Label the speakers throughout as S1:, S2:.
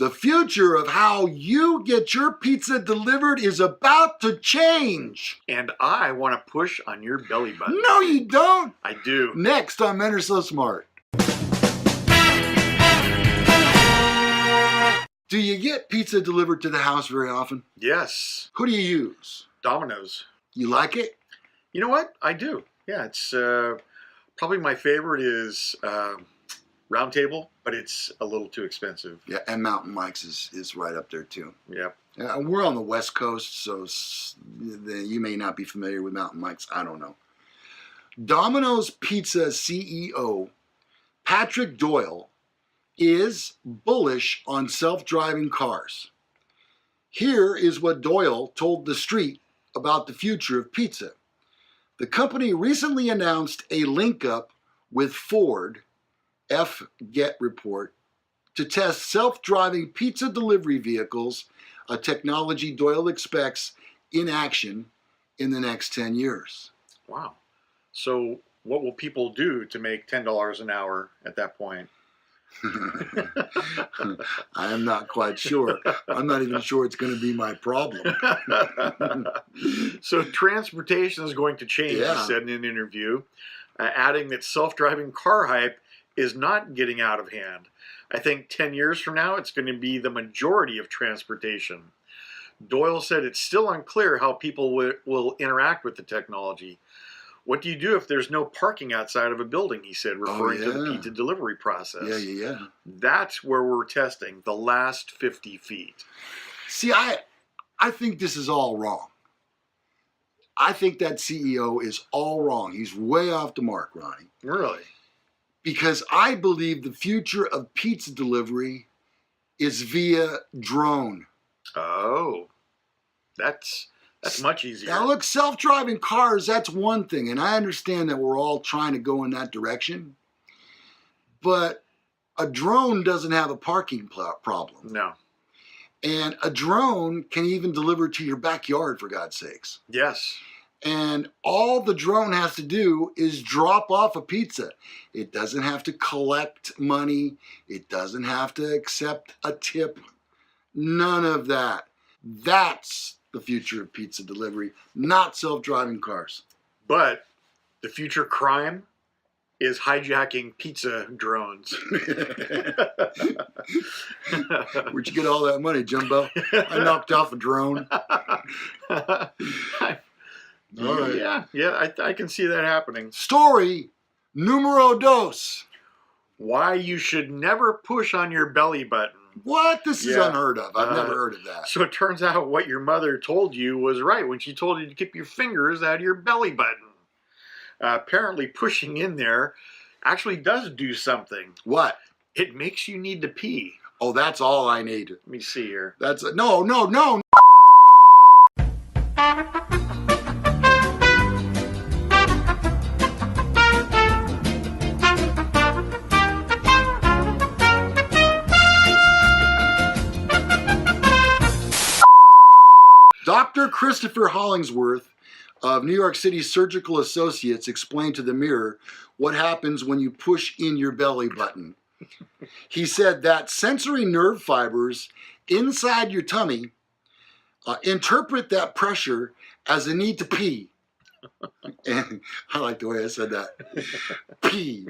S1: The future of how you get your pizza delivered is about to change.
S2: And I want to push on your belly button.
S1: No, you don't.
S2: I do.
S1: Next on Men Are So Smart. Do you get pizza delivered to the house very often?
S2: Yes.
S1: Who do you use?
S2: Domino's.
S1: You like it?
S2: You know what? I do. Yeah, it's probably my favorite is Round Table, but it's a little too expensive.
S1: Yeah, and Mountain Mike's is right up there too.
S2: Yeah.
S1: We're on the West Coast, so you may not be familiar with Mountain Mike's. I don't know. Domino's Pizza CEO Patrick Doyle is bullish on self-driving cars. Here is what Doyle told The Street about the future of pizza. The company recently announced a link-up with Ford, Get report, to test self-driving pizza delivery vehicles, a technology Doyle expects in action in the next 10 years.
S2: Wow. So what will people do to make $10 an hour at that point?
S1: I am not quite sure. I'm not even sure it's going to be my problem.
S2: So transportation is going to change,
S1: Yeah.
S2: he said in an interview, adding that self-driving car hype is not getting out of hand. I think 10 years from now, it's going to be the majority of transportation. Doyle said it's still unclear how people will interact with the technology. What do you do if there's no parking outside of a building, he said, referring to the pizza delivery process.
S1: Yeah.
S2: That's where we're testing the last 50 feet.
S1: See, I think this is all wrong. I think that CEO is all wrong. He's way off the mark, Ronnie.
S2: Really?
S1: Because I believe the future of pizza delivery is via drone.
S2: Oh, that's much easier.
S1: Now look, self-driving cars, that's one thing. And I understand that we're all trying to go in that direction. But a drone doesn't have a parking problem.
S2: No.
S1: And a drone can even deliver to your backyard, for God's sakes.
S2: Yes.
S1: And all the drone has to do is drop off a pizza. It doesn't have to collect money. It doesn't have to accept a tip. None of that. That's the future of pizza delivery, not self-driving cars.
S2: But the future crime is hijacking pizza drones.
S1: Where'd you get all that money, Jumbo? I knocked off a drone. All right.
S2: Yeah, I can see that happening.
S1: Story numero dos.
S2: Why you should never push on your belly button.
S1: What? This is unheard of. I've never heard of that.
S2: So it turns out what your mother told you was right when she told you to keep your fingers out of your belly button. Apparently pushing in there actually does do something.
S1: What?
S2: It makes you need to pee.
S1: Oh, that's all I need.
S2: Let me see here.
S1: That's no. Dr. Christopher Hollingsworth of New York City Surgical Associates explained to the Mirror what happens when you push in your belly button. He said that sensory nerve fibers inside your tummy interpret that pressure as a need to pee. And I like the way I said that. Pee.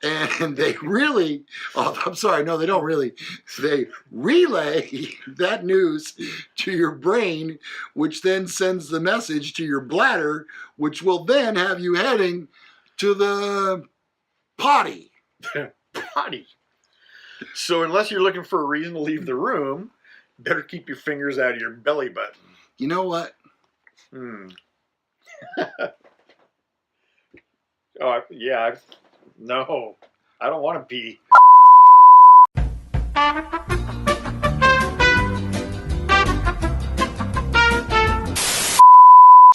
S1: And they really, I'm sorry, no, they don't really. They relay that news to your brain, which then sends the message to your bladder, which will then have you heading to the potty.
S2: Potty. So unless you're looking for a reason to leave the room, better keep your fingers out of your belly button.
S1: You know what?
S2: Oh, yeah. No, I don't want to pee.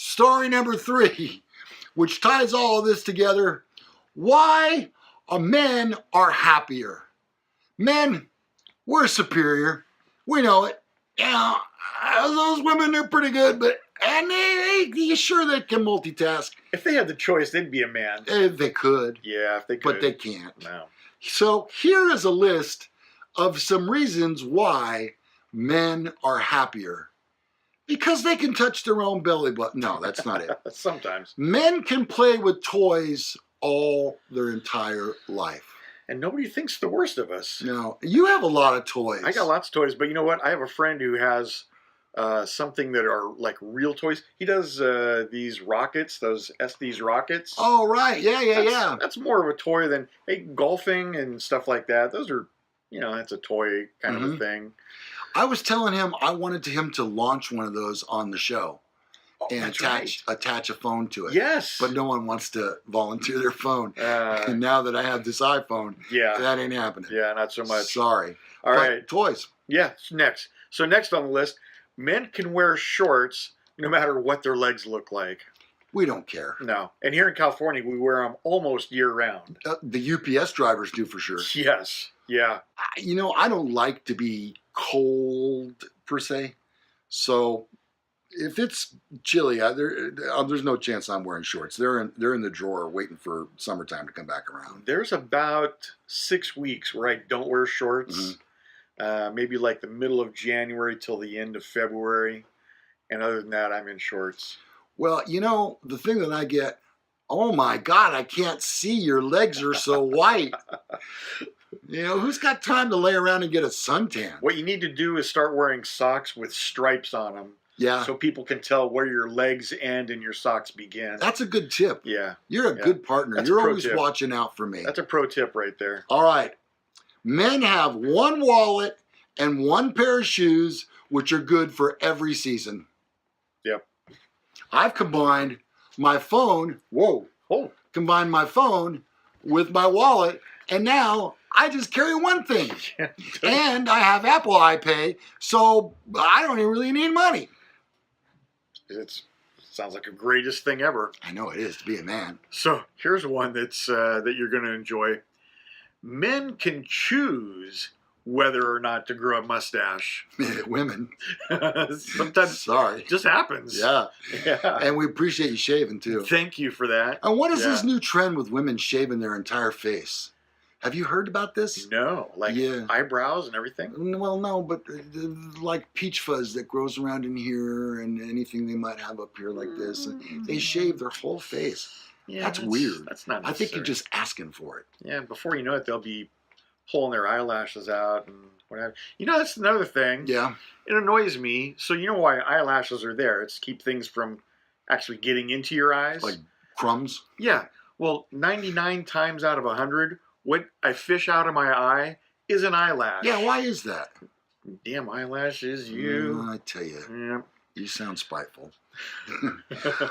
S1: Story number 3, which ties all of this together. Why men are happier. Men, we're superior. We know it. Yeah, those women, they're pretty good, but you sure they can multitask?
S2: If they had the choice, they'd be a man.
S1: They could.
S2: Yeah, if they could.
S1: But they can't.
S2: No.
S1: So here is a list of some reasons why men are happier. Because they can touch their own belly button. No, that's not it.
S2: Sometimes.
S1: Men can play with toys all their entire life.
S2: And nobody thinks the worst of us.
S1: No, you have a lot of toys.
S2: I got lots of toys, but you know what? I have a friend who has something that are like real toys. He does these rockets, those SD's rockets.
S1: Oh, right. Yeah.
S2: That's more of a toy than, hey, golfing and stuff like that. Those are, that's a toy kind of a thing.
S1: I was telling him I wanted him to launch one of those on the show and attach a phone to it.
S2: Yes.
S1: But no one wants to volunteer their phone. And now that I have this iPhone, that ain't happening.
S2: Yeah, not so much.
S1: Sorry.
S2: All right.
S1: Toys.
S2: Yeah, next. So next on the list, men can wear shorts no matter what their legs look like.
S1: We don't care.
S2: No. And here in California, we wear them almost year-round.
S1: The UPS drivers do for sure.
S2: Yes. Yeah.
S1: I don't like to be cold per se. So if it's chilly, there's no chance I'm wearing shorts. They're in the drawer waiting for summertime to come back around.
S2: There's about 6 weeks where I don't wear shorts. Maybe like the middle of January till the end of February. And other than that, I'm in shorts.
S1: Well, the thing that I get, oh my God, I can't see, your legs are so white. Who's got time to lay around and get a suntan?
S2: What you need to do is start wearing socks with stripes on them.
S1: Yeah.
S2: So people can tell where your legs end and your socks begin.
S1: That's a good tip.
S2: Yeah.
S1: You're a good partner. You're always watching out for me.
S2: That's a pro tip right there.
S1: All right. Men have one wallet and one pair of shoes, which are good for every season.
S2: Yep.
S1: I've combined my phone, combined my phone with my wallet, and now I just carry one thing. And I have Apple iPay, so I don't even really need money.
S2: It sounds like the greatest thing ever.
S1: I know it is to be a man.
S2: So here's one that's that you're going to enjoy. Men can choose whether or not to grow a mustache.
S1: Women.
S2: Sometimes
S1: Sorry.
S2: it just happens.
S1: Yeah.
S2: Yeah.
S1: And we appreciate you shaving too.
S2: Thank you for that.
S1: And what is this new trend with women shaving their entire face? Have you heard about this?
S2: No. Like eyebrows and everything?
S1: Well, no, but like peach fuzz that grows around in here and anything they might have up here like this. They shave their whole face.
S2: Yeah,
S1: that's weird.
S2: That's not necessary.
S1: I think you're just asking for it.
S2: Yeah, before you know it, they'll be pulling their eyelashes out and whatever. That's another thing.
S1: Yeah.
S2: It annoys me. So you know why eyelashes are there? It's to keep things from actually getting into your eyes.
S1: Like crumbs?
S2: Yeah. Well, 99 times out of 100, what I fish out of my eye is an eyelash.
S1: Yeah, why is that?
S2: Damn eyelashes, you.
S1: I tell you.
S2: Yeah.
S1: You sound spiteful.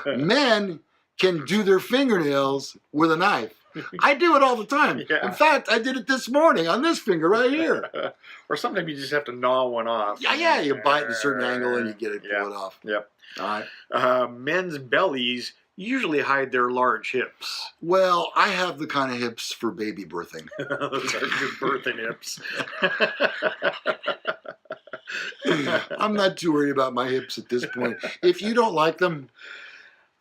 S1: Men can do their fingernails with a knife. I do it all the time.
S2: Yeah.
S1: In fact, I did it this morning on this finger right here.
S2: Or sometimes you just have to gnaw one off.
S1: Yeah, you bite at a certain angle and you get it, pull it off.
S2: Yep.
S1: All right.
S2: Men's bellies usually hide their large hips.
S1: Well, I have the kind of hips for baby birthing.
S2: Those are good birthing hips.
S1: I'm not too worried about my hips at this point. If you don't like them,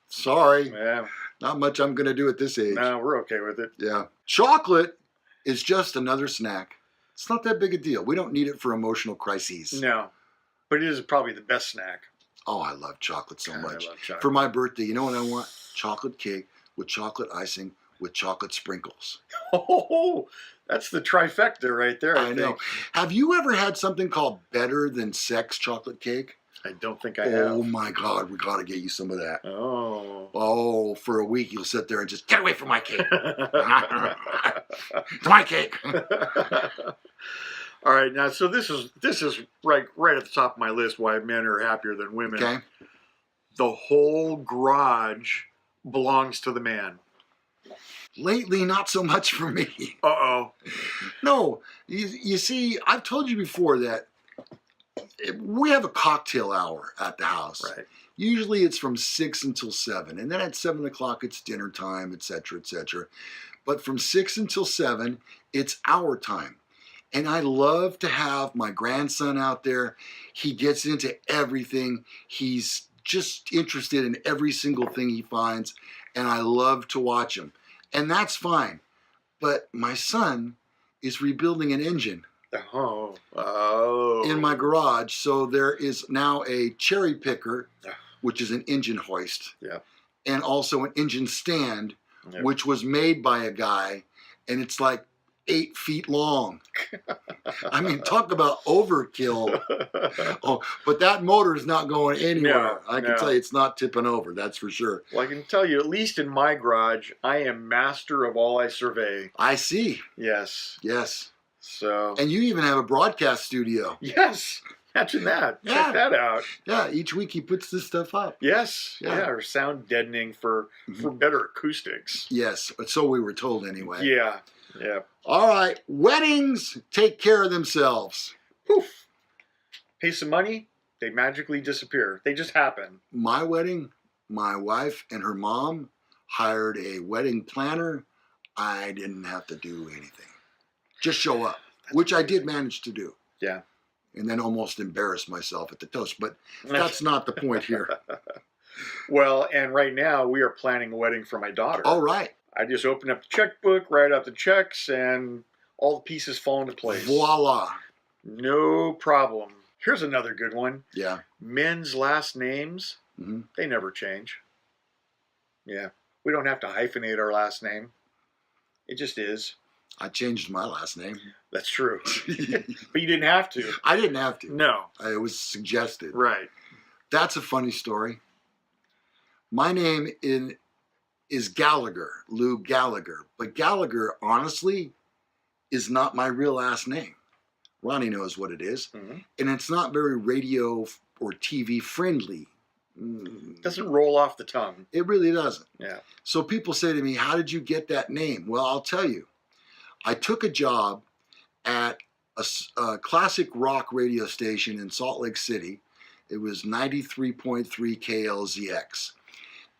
S1: sorry.
S2: Yeah.
S1: Not much I'm going to do at this age.
S2: No, we're okay with it.
S1: Yeah. Chocolate is just another snack. It's not that big a deal. We don't need it for emotional crises.
S2: No. But it is probably the best snack.
S1: Oh, I love chocolate so much.
S2: I love chocolate.
S1: For my birthday, you know what I want? Chocolate cake with chocolate icing with chocolate sprinkles.
S2: Oh, that's the trifecta right there, I think.
S1: know. Have you ever had something called Better Than Sex chocolate cake?
S2: I don't think I have.
S1: Oh my God, we got to get you some of that.
S2: Oh.
S1: Oh, for a week you'll sit there and just, get away from my cake. It's my cake.
S2: All right, now so this is right at the top of my list why men are happier than women.
S1: Okay.
S2: The whole garage belongs to the man.
S1: Lately, not so much for me.
S2: Uh-oh.
S1: No, you see, I've told you before that we have a cocktail hour at the house.
S2: Right.
S1: Usually it's from 6 until 7. And then at 7 o'clock, it's dinner time, etc., etc. But from 6 until 7, it's our time. And I love to have my grandson out there. He gets into everything. He's just interested in every single thing he finds. And I love to watch him. And that's fine. But my son is rebuilding an engine.
S2: Oh.
S1: in my garage. So there is now a cherry picker, which is an engine hoist.
S2: Yeah.
S1: And also an engine stand,
S2: Yeah.
S1: which was made by a guy, and it's like 8 feet long. I mean, talk about overkill. Oh, but that motor is not going anywhere.
S2: No,
S1: I can tell you it's not tipping over, that's for sure.
S2: Well, I can tell you, at least in my garage, I am master of all I survey.
S1: I see.
S2: Yes.
S1: Yes.
S2: So.
S1: And you even have a broadcast studio.
S2: Yes. Imagine that.
S1: Yeah.
S2: Check that out.
S1: Yeah, each week he puts this stuff up.
S2: Yes.
S1: Yeah.
S2: Yeah. Or sound deadening for better acoustics.
S1: Yes, so we were told anyway.
S2: Yeah. Yeah.
S1: All right, weddings take care of themselves.
S2: Poof. Pay some money, they magically disappear. They just happen.
S1: My wedding, my wife and her mom hired a wedding planner. I didn't have to do anything. Just show up, which I did manage to do.
S2: Yeah.
S1: And then almost embarrass myself at the toast. But that's not the point here.
S2: Well, and right now we are planning a wedding for my daughter.
S1: All right.
S2: I just open up the checkbook, write out the checks, and all the pieces fall into place.
S1: Voila.
S2: No problem. Here's another good one.
S1: Yeah.
S2: Men's last names, they never change. Yeah. We don't have to hyphenate our last name. It just is.
S1: I changed my last name.
S2: That's true. But you didn't have to.
S1: I didn't have to.
S2: No.
S1: It was suggested.
S2: Right.
S1: That's a funny story. My name is Gallagher, Lou Gallagher. But Gallagher, honestly, is not my real last name. Ronnie knows what it is. And it's not very radio or TV friendly.
S2: Doesn't roll off the tongue.
S1: It really doesn't.
S2: Yeah.
S1: So people say to me, how did you get that name? Well, I'll tell you. I took a job at a classic rock radio station in Salt Lake City. It was 93.3 KLZX.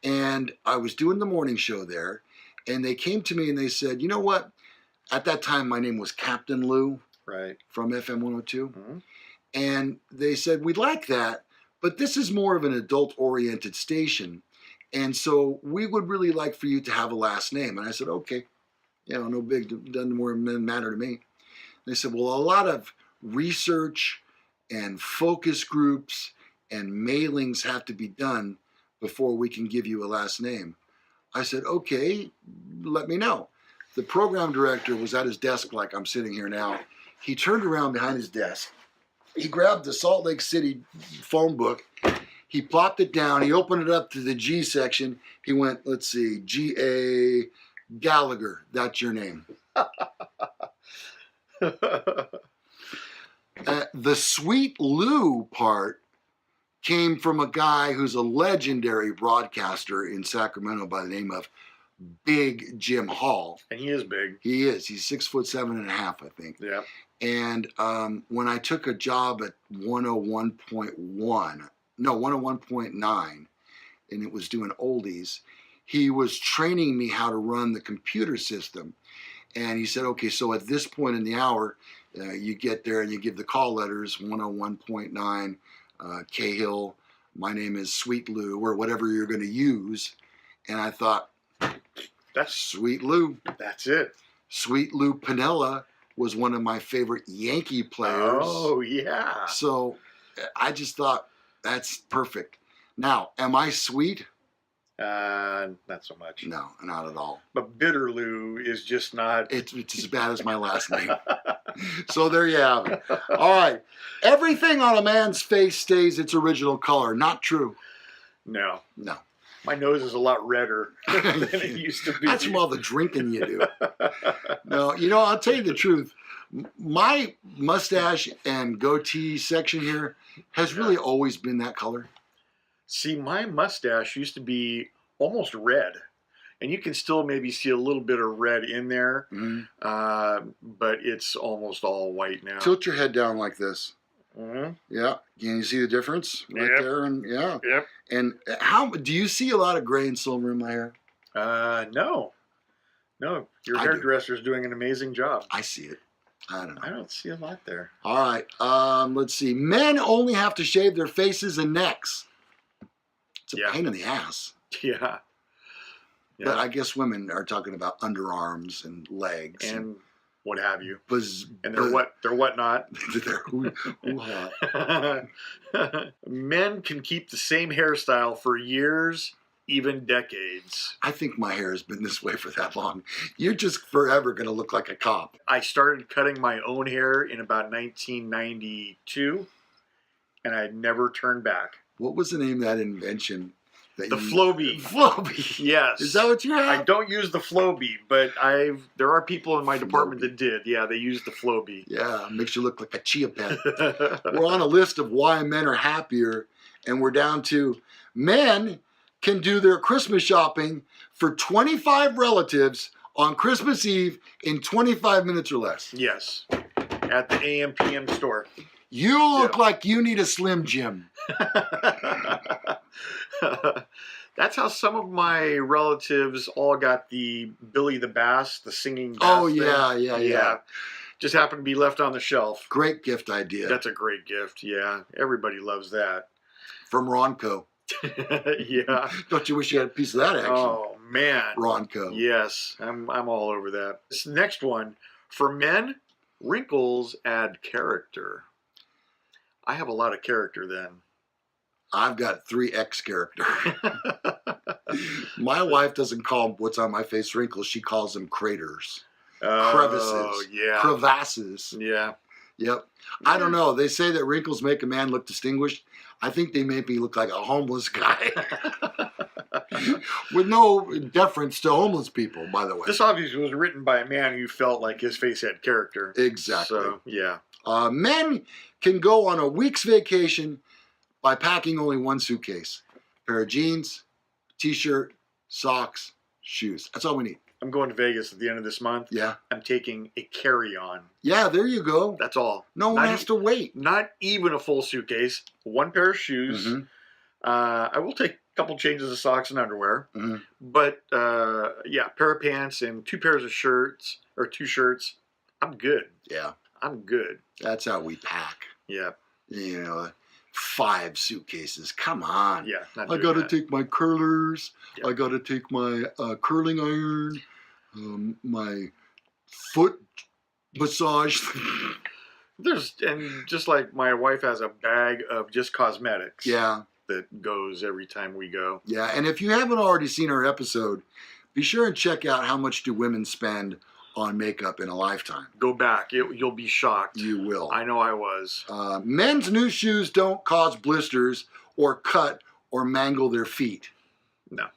S1: And I was doing the morning show there. And they came to me and they said, you know what? At that time, my name was Captain Lou.
S2: Right.
S1: From FM 102. And they said, we'd like that, but this is more of an adult-oriented station. And so we would really like for you to have a last name. And I said, okay. You know, no big, doesn't matter to me. They said, well, a lot of research and focus groups and mailings have to be done before we can give you a last name. I said, okay, let me know. The program director was at his desk like I'm sitting here now. He turned around behind his desk. He grabbed the Salt Lake City phone book. He plopped it down. He opened it up to the G section. He went, let's see, G.A. Gallagher. That's your name. The Sweet Lou part came from a guy who's a legendary broadcaster in Sacramento by the name of Big Jim Hall.
S2: And he is big.
S1: He is. He's 6'7.5", I think.
S2: Yeah.
S1: And when I took a job at 101.9, and it was doing oldies, he was training me how to run the computer system. And he said, okay, so at this point in the hour, you get there and you give the call letters, 101.9, Cahill, my name is Sweet Lou, or whatever you're going to use. And I thought,
S2: that's
S1: Sweet Lou.
S2: That's it.
S1: Sweet Lou Piniella was one of my favorite Yankee players.
S2: Oh, yeah.
S1: So I just thought, that's perfect. Now, am I sweet?
S2: Not so much.
S1: No, not at all.
S2: But Bitter Lou is just not.
S1: It's as bad as my last name. So there you have it. All right. Everything on a man's face stays its original color. Not true.
S2: No.
S1: No.
S2: My nose is a lot redder than it used to be.
S1: That's from all the drinking you do. No, you know, I'll tell you the truth. My mustache and goatee section here has really always been that color.
S2: See, my mustache used to be almost red. And you can still maybe see a little bit of red in there. But it's almost all white now.
S1: Tilt your head down like this. Yeah. Can you see the difference right there? And yeah.
S2: Yep.
S1: And how do you see a lot of gray and silver in my hair?
S2: No. No. Your hairdresser's doing an amazing job.
S1: I see it. I don't know.
S2: I don't see a lot there.
S1: All right. Let's see. Men only have to shave their faces and necks. It's a pain in the ass.
S2: Yeah.
S1: But I guess women are talking about underarms and legs.
S2: And what have you.
S1: Buzz,
S2: And they're what not.
S1: they're ooh-ha.
S2: Men can keep the same hairstyle for years, even decades.
S1: I think my hair has been this way for that long. You're just forever going to look like a cop.
S2: I started cutting my own hair in about 1992, and I never turned back.
S1: What was the name of that invention?
S2: The Flowbee.
S1: Flowbee.
S2: Yes.
S1: Is that what you have?
S2: I don't use the Flowbee, but there are people in my department that did. Yeah, they used the Flowbee.
S1: Yeah, makes you look like a chia pet. We're on a list of why men are happier, and we're down to men can do their Christmas shopping for 25 relatives on Christmas Eve in 25 minutes or less.
S2: Yes, at the AM PM store.
S1: You look like you need a Slim Jim.
S2: That's how some of my relatives all got the Billy the Bass, the singing bass.
S1: Oh, yeah.
S2: Just happened to be left on the shelf.
S1: Great gift idea.
S2: That's a great gift, yeah. Everybody loves that.
S1: From Ronco.
S2: Yeah.
S1: Don't you wish you had a piece of that action?
S2: Oh, man.
S1: Ronco.
S2: Yes, I'm all over that. This next one. For men, wrinkles add character. I have a lot of character then.
S1: I've got 3X character. My wife doesn't call what's on my face wrinkles. She calls them craters. Crevices.
S2: Yeah.
S1: Crevasses.
S2: Yeah.
S1: Yep. I don't know. They say that wrinkles make a man look distinguished. I think they make me look like a homeless guy. With no deference to homeless people, by the way.
S2: This obviously was written by a man who felt like his face had character.
S1: Exactly.
S2: So, yeah.
S1: Men can go on a week's vacation by packing only one suitcase. A pair of jeans, t-shirt, socks, shoes. That's all we need.
S2: I'm going to Vegas at the end of this month.
S1: Yeah.
S2: I'm taking a carry-on.
S1: Yeah, there you go.
S2: That's all.
S1: No one has to wait.
S2: Not even a full suitcase. One pair of shoes.
S1: Mm-hmm.
S2: I will take a couple changes of socks and underwear.
S1: Mm-hmm.
S2: But, yeah, pair of pants and two pairs of shirts, or two shirts. I'm good.
S1: Yeah.
S2: I'm good.
S1: That's how we pack.
S2: Yeah.
S1: You know, 5 suitcases. Come on.
S2: Yeah.
S1: I got to take my curlers.
S2: Yep.
S1: I got to take my curling iron, my foot massage.
S2: And just like my wife has a bag of just cosmetics.
S1: Yeah.
S2: That goes every time we go.
S1: Yeah. And if you haven't already seen our episode, be sure and check out how much do women spend on makeup in a lifetime.
S2: Go back. You'll be shocked.
S1: You will.
S2: I know I was.
S1: Men's new shoes don't cause blisters or cut or mangle their feet.
S2: No.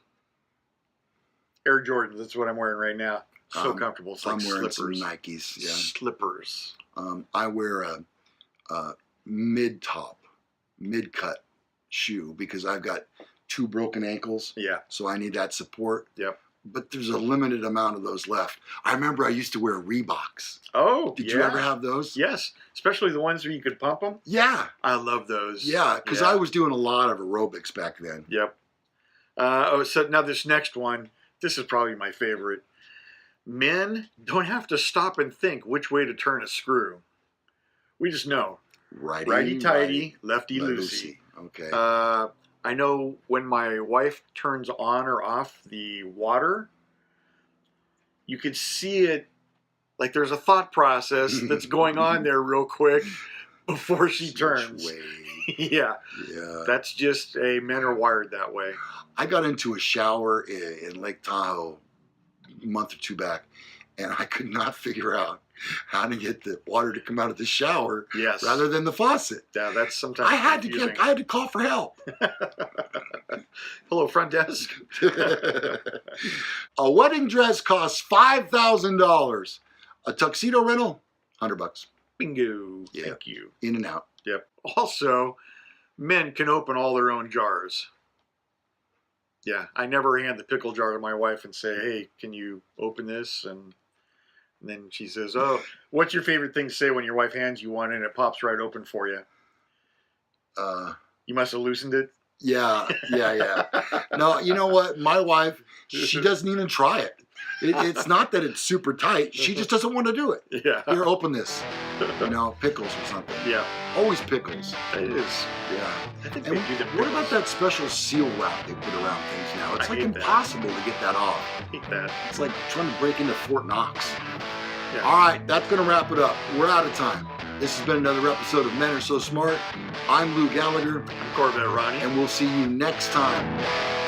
S2: Air Jordans. That's what I'm wearing right now. So comfortable. It's like
S1: I'm wearing
S2: slippers.
S1: some Nikes. Yeah.
S2: Slippers.
S1: I wear a mid-cut shoe because I've got 2 broken ankles.
S2: Yeah.
S1: So I need that support.
S2: Yep.
S1: But there's a limited amount of those left. I remember I used to wear Reeboks.
S2: Oh,
S1: Did you ever have those?
S2: Yes. Especially the ones where you could pump them.
S1: Yeah.
S2: I love those.
S1: Yeah, because I was doing a lot of aerobics back then.
S2: Yep. So now this next one, this is probably my favorite. Men don't have to stop and think which way to turn a screw. We just know. Righty-tighty, lefty-loosey.
S1: Okay.
S2: I know when my wife turns on or off the water, you can see it, like there's a thought process that's going on there real quick before she turns. Yeah.
S1: Yeah.
S2: That's just, men are wired that way.
S1: I got into a shower in Lake Tahoe a month or 2 back, and I could not figure out how to get the water to come out of the shower rather than the faucet.
S2: Yeah, that's sometimes
S1: I had to call for help.
S2: Hello, front desk.
S1: A wedding dress costs $5,000. A tuxedo rental, $100.
S2: Bingo.
S1: Yeah.
S2: Thank you.
S1: In and out.
S2: Yep. Also, men can open all their own jars. Yeah, I never hand the pickle jar to my wife and say, "Hey, can you open this?" And then she says, "Oh, what's your favorite thing to say when your wife hands you one and it pops right open for you?" You must have loosened it.
S1: Yeah. No, you know what? My wife, she doesn't even try it. It's not that it's super tight. She just doesn't want to do it.
S2: Yeah.
S1: Here, open this. Pickles or something.
S2: Yeah.
S1: Always pickles.
S2: It is.
S1: Yeah.
S2: I think
S1: And
S2: they do the
S1: what about
S2: pickles.
S1: that special seal wrap they put around things now? It's
S2: I
S1: like
S2: hate that.
S1: impossible to get that off.
S2: I hate that.
S1: It's like trying to break into Fort Knox.
S2: Yeah.
S1: All right, that's going to wrap it up. We're out of time. This has been another episode of Men Are So Smart. I'm Lou Gallagher,
S2: I'm Corvette Ronnie.
S1: and we'll see you next time.